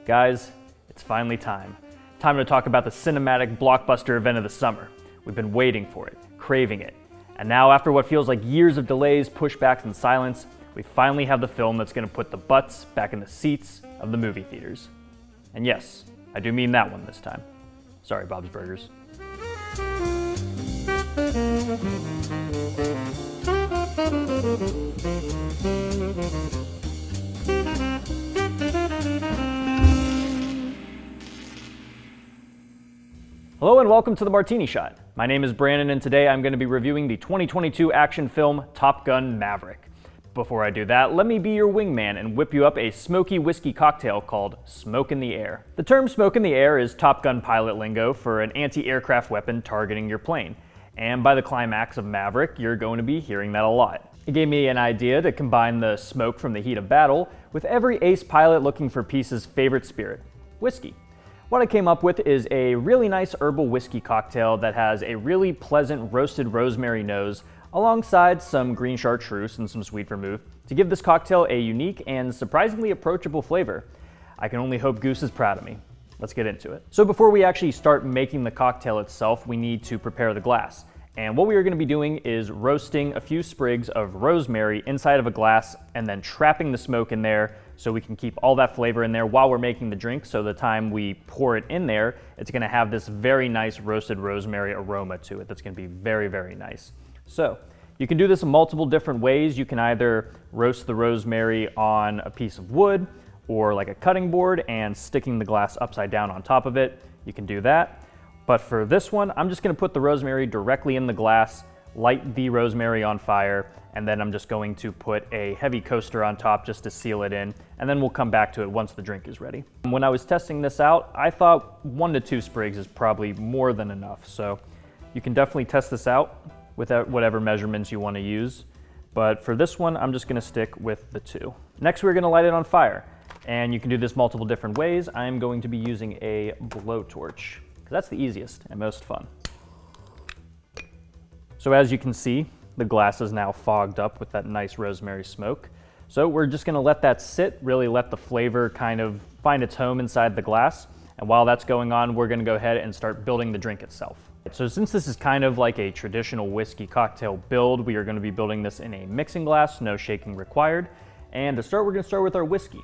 Guys, it's finally time. Time to talk about the cinematic blockbuster event of the summer. We've been waiting for it, craving it. And now, after what feels like years of delays, pushbacks, and silence, we finally have the film that's going to put the butts back in the seats of the movie theaters. And yes, I do mean that one this time. Sorry, Bob's Burgers. Hello and welcome to the Martini Shot. My name is Brandon and today I'm going to be reviewing the 2022 action film Top Gun Maverick. Before I do that, let me be your wingman and whip you up a smoky whiskey cocktail called Smoke in the Air. The term smoke in the air is Top Gun pilot lingo for an anti-aircraft weapon targeting your plane. And by the climax of Maverick, you're going to be hearing that a lot. It gave me an idea to combine the smoke from the heat of battle with every ace pilot looking for peace's favorite spirit, whiskey. What I came up with is a really nice herbal whiskey cocktail that has a really pleasant roasted rosemary nose alongside some green chartreuse and some sweet vermouth to give this cocktail a unique and surprisingly approachable flavor. I can only hope Goose is proud of me. Let's get into it. So before we actually start making the cocktail itself, we need to prepare the glass. And what we are going to be doing is roasting a few sprigs of rosemary inside of a glass and then trapping the smoke in there so we can keep all that flavor in there while we're making the drink. So the time we pour it in there, it's going to have this very nice roasted rosemary aroma to it that's going to be very, very nice. So you can do this in multiple different ways. You can either roast the rosemary on a piece of wood or like a cutting board and sticking the glass upside down on top of it. You can do that. But for this one, I'm just going to put the rosemary directly in the glass, light the rosemary on fire, and then I'm just going to put a heavy coaster on top just to seal it in, and then we'll come back to it once the drink is ready. When I was testing this out, I thought 1 to 2 sprigs is probably more than enough, so you can definitely test this out with whatever measurements you want to use. But for this one, I'm just going to stick with the 2. Next, we're going to light it on fire, and you can do this multiple different ways. I'm going to be using a blowtorch. That's the easiest and most fun. So as you can see, the glass is now fogged up with that nice rosemary smoke. So we're just gonna let that sit, really let the flavor kind of find its home inside the glass. And while that's going on, we're gonna go ahead and start building the drink itself. So since this is kind of like a traditional whiskey cocktail build, we are gonna be building this in a mixing glass, no shaking required. And to start, we're gonna start with our whiskey.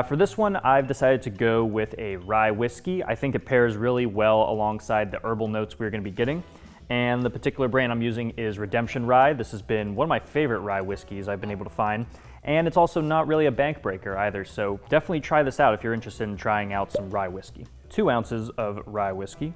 For this one, I've decided to go with a rye whiskey. I think it pairs really well alongside the herbal notes we're going to be getting. And the particular brand I'm using is Redemption Rye. This has been one of my favorite rye whiskeys I've been able to find. And it's also not really a bank breaker either, so definitely try this out if you're interested in trying out some rye whiskey. 2 ounces of rye whiskey.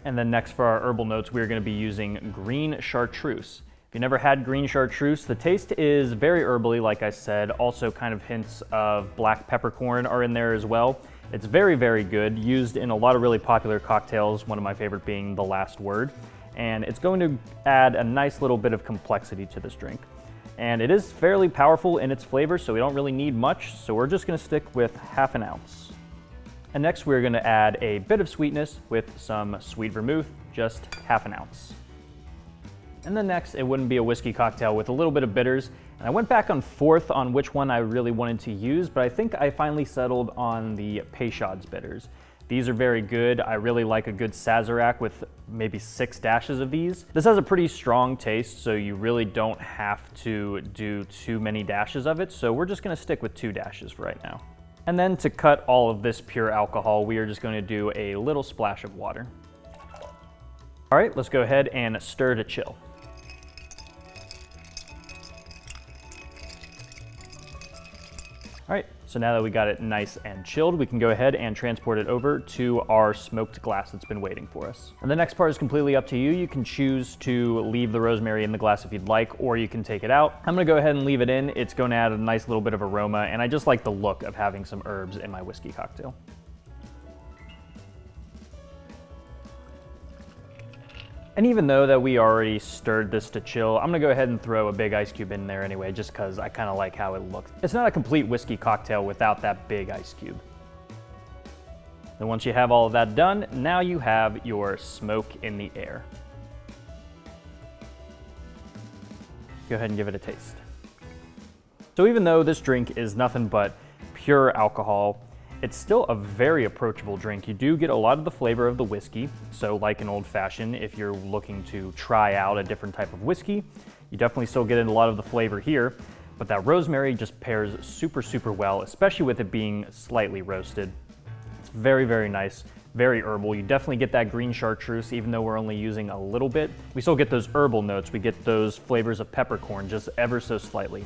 And then next for our herbal notes, we're going to be using green chartreuse. If you never had green chartreuse, the taste is very herbally, like I said. Also kind of hints of black peppercorn are in there as well. It's very, very good, used in a lot of really popular cocktails, one of my favorite being The Last Word. And it's going to add a nice little bit of complexity to this drink. And it is fairly powerful in its flavor, so we don't really need much. So we're just gonna stick with 1/2 ounce. And next we're gonna add a bit of sweetness with some sweet vermouth, just 1/2 ounce. And then next, it wouldn't be a whiskey cocktail with a little bit of bitters. And I went back and forth on which one I really wanted to use, but I think I finally settled on the Peychaud's bitters. These are very good. I really like a good Sazerac with maybe 6 dashes of these. This has a pretty strong taste, so you really don't have to do too many dashes of it. So we're just gonna stick with 2 dashes for right now. And then to cut all of this pure alcohol, we are just gonna do a little splash of water. All right, let's go ahead and stir to chill. All right, so now that we got it nice and chilled, we can go ahead and transport it over to our smoked glass that's been waiting for us. And the next part is completely up to you. You can choose to leave the rosemary in the glass if you'd like, or you can take it out. I'm gonna go ahead and leave it in. It's going to add a nice little bit of aroma, and I just like the look of having some herbs in my whiskey cocktail. And even though that we already stirred this to chill, I'm gonna go ahead and throw a big ice cube in there anyway, just cause I kinda like how it looks. It's not a complete whiskey cocktail without that big ice cube. Then once you have all of that done, now you have your smoke in the air. Go ahead and give it a taste. So even though this drink is nothing but pure alcohol, it's still a very approachable drink. You do get a lot of the flavor of the whiskey, so like an old fashioned, if you're looking to try out a different type of whiskey, you definitely still get a lot of the flavor here, but that rosemary just pairs super, super well, especially with it being slightly roasted. It's very, very nice, very herbal. You definitely get that green chartreuse, even though we're only using a little bit. We still get those herbal notes. We get those flavors of peppercorn just ever so slightly.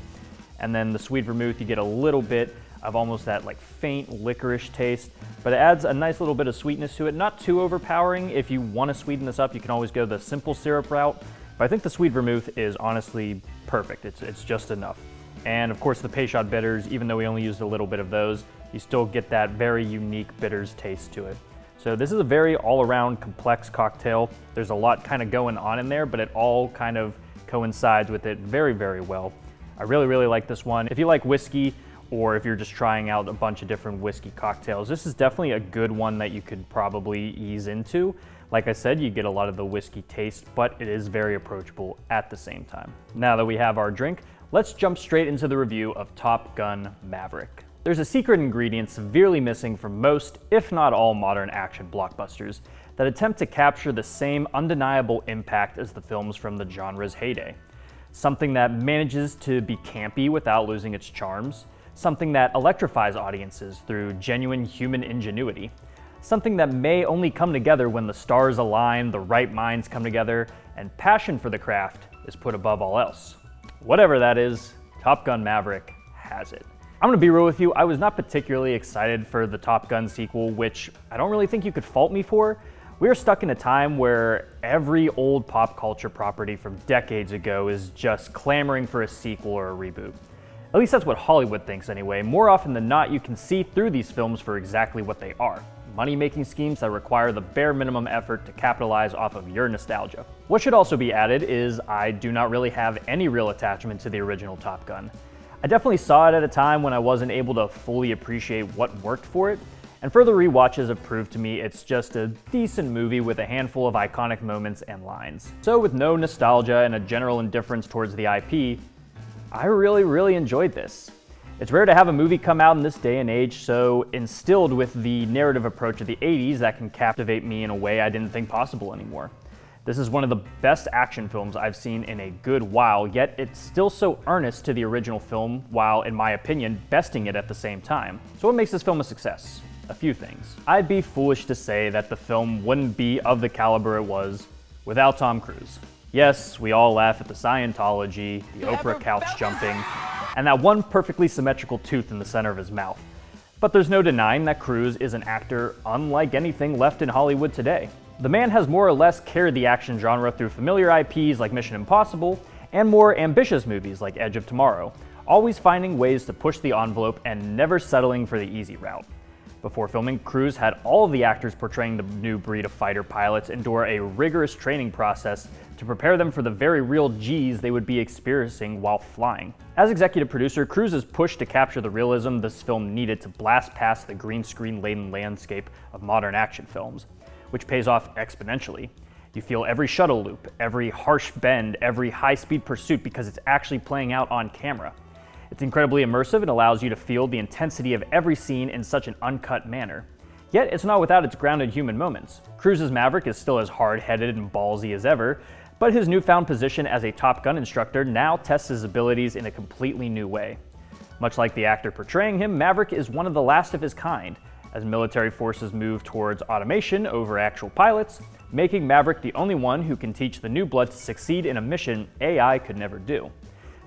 And then the sweet vermouth, you get a little bit of almost that like faint licorice taste, but it adds a nice little bit of sweetness to it. Not too overpowering. If you want to sweeten this up, you can always go the simple syrup route, but I think the sweet vermouth is honestly perfect. It's just enough. And of course the Peychaud bitters, even though we only used a little bit of those, you still get that very unique bitters taste to it. So this is a very all-around complex cocktail. There's a lot kind of going on in there, but it all kind of coincides with it very, very well. I really, really like this one. If you like whiskey, or if you're just trying out a bunch of different whiskey cocktails, this is definitely a good one that you could probably ease into. Like I said, you get a lot of the whiskey taste, but it is very approachable at the same time. Now that we have our drink, let's jump straight into the review of Top Gun Maverick. There's a secret ingredient severely missing from most, if not all, modern action blockbusters that attempt to capture the same undeniable impact as the films from the genre's heyday. Something that manages to be campy without losing its charms. Something that electrifies audiences through genuine human ingenuity. Something that may only come together when the stars align, the right minds come together, and passion for the craft is put above all else. Whatever that is, Top Gun Maverick has it. I'm gonna be real with you, I was not particularly excited for the Top Gun sequel, which I don't really think you could fault me for. We are stuck in a time where every old pop culture property from decades ago is just clamoring for a sequel or a reboot. At least that's what Hollywood thinks anyway. More often than not, you can see through these films for exactly what they are. Money-making schemes that require the bare minimum effort to capitalize off of your nostalgia. What should also be added is I do not really have any real attachment to the original Top Gun. I definitely saw it at a time when I wasn't able to fully appreciate what worked for it, and further rewatches have proved to me it's just a decent movie with a handful of iconic moments and lines. So with no nostalgia and a general indifference towards the IP, I really, really enjoyed this. It's rare to have a movie come out in this day and age so instilled with the narrative approach of the 80s that can captivate me in a way I didn't think possible anymore. This is one of the best action films I've seen in a good while, yet it's still so earnest to the original film while, in my opinion, besting it at the same time. So what makes this film a success? A few things. I'd be foolish to say that the film wouldn't be of the caliber it was without Tom Cruise. Yes, we all laugh at the Scientology, the Oprah couch jumping, and that one perfectly symmetrical tooth in the center of his mouth. But there's no denying that Cruise is an actor unlike anything left in Hollywood today. The man has more or less carried the action genre through familiar IPs like Mission Impossible and more ambitious movies like Edge of Tomorrow, always finding ways to push the envelope and never settling for the easy route. Before filming, Cruise had all of the actors portraying the new breed of fighter pilots endure a rigorous training process to prepare them for the very real G's they would be experiencing while flying. As executive producer, Cruise is pushed to capture the realism this film needed to blast past the green screen-laden landscape of modern action films, which pays off exponentially. You feel every shuttle loop, every harsh bend, every high-speed pursuit because it's actually playing out on camera. It's incredibly immersive and allows you to feel the intensity of every scene in such an uncut manner. Yet it's not without its grounded human moments. Cruise's Maverick is still as hard-headed and ballsy as ever, but his newfound position as a Top Gun instructor now tests his abilities in a completely new way. Much like the actor portraying him, Maverick is one of the last of his kind, as military forces move towards automation over actual pilots, making Maverick the only one who can teach the new blood to succeed in a mission AI could never do.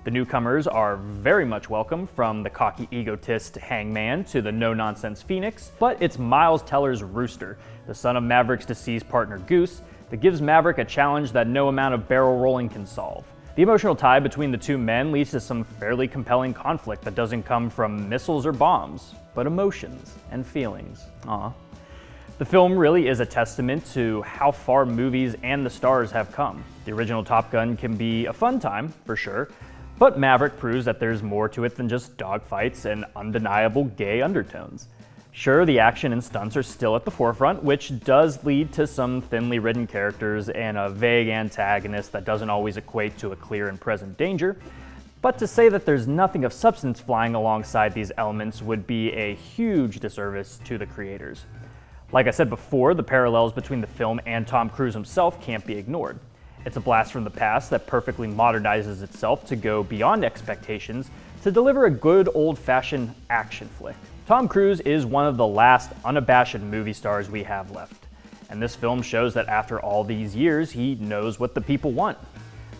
The newcomers are very much welcome, from the cocky egotist Hangman to the no-nonsense Phoenix, but it's Miles Teller's Rooster, the son of Maverick's deceased partner Goose, that gives Maverick a challenge that no amount of barrel rolling can solve. The emotional tie between the two men leads to some fairly compelling conflict that doesn't come from missiles or bombs, but emotions and feelings. Aww. The film really is a testament to how far movies and the stars have come. The original Top Gun can be a fun time, for sure, but Maverick proves that there's more to it than just dogfights and undeniable gay undertones. Sure, the action and stunts are still at the forefront, which does lead to some thinly written characters and a vague antagonist that doesn't always equate to a clear and present danger, But to say that there's nothing of substance flying alongside these elements would be a huge disservice to the creators. Like I said before, the parallels between the film and Tom Cruise himself can't be ignored. It's a blast from the past that perfectly modernizes itself to go beyond expectations to deliver a good old-fashioned action flick. Tom Cruise is one of the last unabashed movie stars we have left, and this film shows that after all these years, he knows what the people want.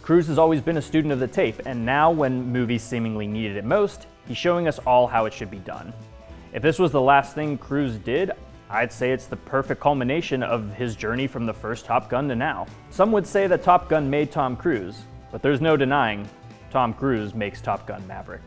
Cruise has always been a student of the tape, and now when movies seemingly needed it most, he's showing us all how it should be done. If this was the last thing Cruise did, I'd say it's the perfect culmination of his journey from the first Top Gun to now. Some would say that Top Gun made Tom Cruise, but there's no denying Tom Cruise makes Top Gun Maverick.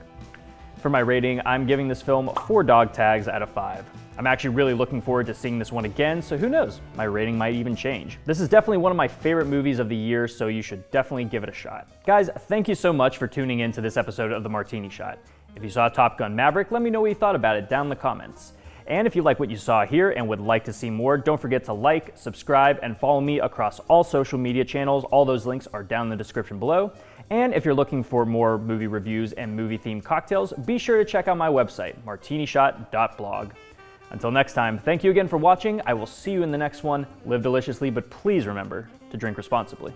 For my rating, I'm giving this film 4 dog tags out of 5. I'm actually really looking forward to seeing this one again, so who knows, my rating might even change. This is definitely one of my favorite movies of the year, so you should definitely give it a shot. Guys, thank you so much for tuning in to this episode of the Martini Shot. If you saw Top Gun Maverick, let me know what you thought about it down in the comments. And if you like what you saw here and would like to see more, don't forget to like, subscribe, and follow me across all social media channels. All those links are down in the description below. And if you're looking for more movie reviews and movie-themed cocktails, be sure to check out my website, martinishot.blog. Until next time, thank you again for watching. I will see you in the next one. Live deliciously, but please remember to drink responsibly.